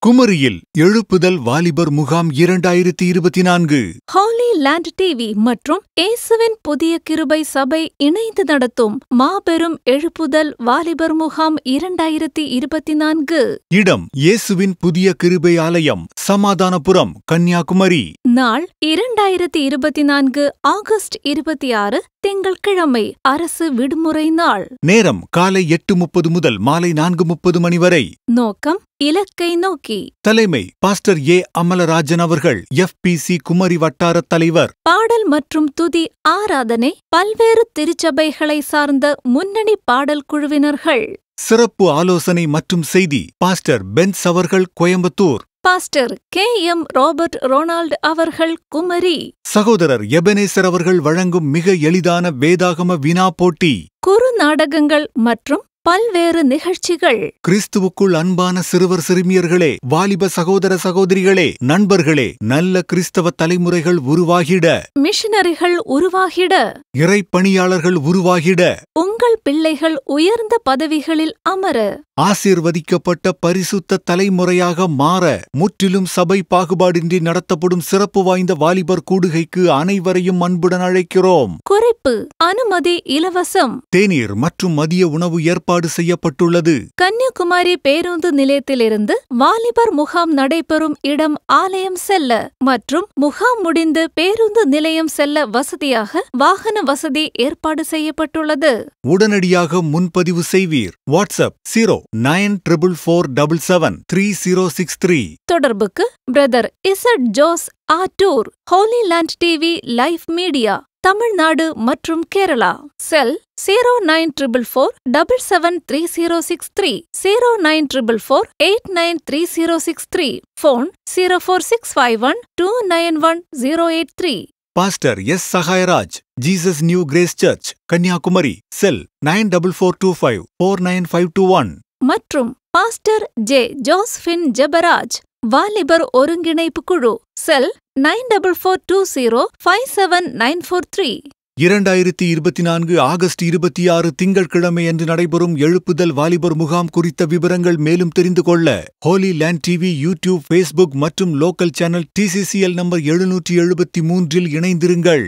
குமரியில் எழுப்புதல் வாலிபர் முகாம் 2024. ஹோலி லேண்ட் டிவி மற்றும் இயேசுவின் புதிய கிருபை சபை இணைந்து நடத்தும் மாபெரும் எழுப்புதல் வாலிபர் முகாம் 2024. இடம் இயேசுவின் புதிய கிருபை ஆலயம், சமாதானபுரம், கன்னியாகுமரி. நாள் 2024 ஆகஸ்ட் 26 திங்கட்கிழமை, அரசு விடுமுறை நாள். நேரம் காலை 8:30 முதல் மாலை 4:30 மணி வரை. நோக்கம் இலக்கை நோக்கி. தலைமை பாஸ்டர் ஏ. அமலராஜன் அவர்கள், FPC குமரி வட்டாரத் தலைவர். பாடல் மற்றும் துதி ஆராதனை பல்வேறு திருச்சபைகளை சார்ந்த முன்னணி பாடல் குழுவினர்கள். சிறப்பு ஆலோசனை மற்றும் செய்தி பாஸ்டர் பென்ஸ் அவர்கள், Coimbatore. Pastor K.M. Robert Ronald அவர்கள், குமரி. சகோதரர் எபனேசர் அவர்கள் வழங்கும் மிக எளிதான வேதாகம வினா போட்டி, குறு நாடகங்கள் மற்றும் பல்வேறு நிகழ்ச்சிகள். கிறிஸ்துவுக்குள் அன்பான சிறுவர் சிறுமியர்களே, வாலிப சகோதர சகோதரிகளே, நண்பர்களே, நல்ல கிறிஸ்தவ தலைமுறைகள் உருவாகிட, மிஷனரிகள் உருவாகிட, இறைப்பணியாளர்கள் உருவாகிட, உங்கள் பிள்ளைகள் உயர்ந்த பதவிகளில் அமர, ஆசீர்வதிக்கப்பட்ட பரிசுத்த தலைமுறையாக மாற, முற்றிலும் சபை பாகுபாடின்றி நடத்தப்படும் சிறப்பு வாய்ந்த வாலிபர் கூடுகைக்கு அனைவரையும் அன்புடன் அழைக்கிறோம். குறிப்பு: அனுமதி இலவசம். தேநீர் மற்றும் மதிய உணவு ஏற்பாடு செய்யப்பட்டுள்ளது. கன்னியாகுமரி பேருந்து நிலையத்திலிருந்து வாலிபர் முகாம் நடைபெறும் இடம் ஆலயம் செல்ல மற்றும் முகாம் முடிந்து பேருந்து நிலையம் செல்ல வசதியாக வாகன வசதி ஏற்பாடு செய்யப்பட்டுள்ளது. உடனடியாக முன்பதிவு செய்வீர். வாட்ஸ்அப் 09444773063. தொடர்புக்கு brother Z Jose Attoor, holy land TV live media, Tamil Nadu மற்றும் Kerala. Cell 09444773063, 09444893063. Phone 04651291083. Pastor S. Sahayaraj, Jesus new grace church, Kanyakumari. Cell 9445495521. மற்றும் பாஸ்டர் ஜே. ஜோஸ்பின் ஜெபராஜ், வாலிபர் ஒருங்கிணைப்பு குழு. செல் 9442057943. 2024 ஆகஸ்ட் 26 திங்கட்கிழமையன்று நடைபெறும் எழுப்புதல் வாலிபர் முகாம் குறித்த விவரங்கள் மேலும் தெரிந்து கொள்ள holy land TV YouTube, Facebook மற்றும் லோக்கல் சேனல் TCCL நம்பர் 773 இல் இணைந்திருங்கள்.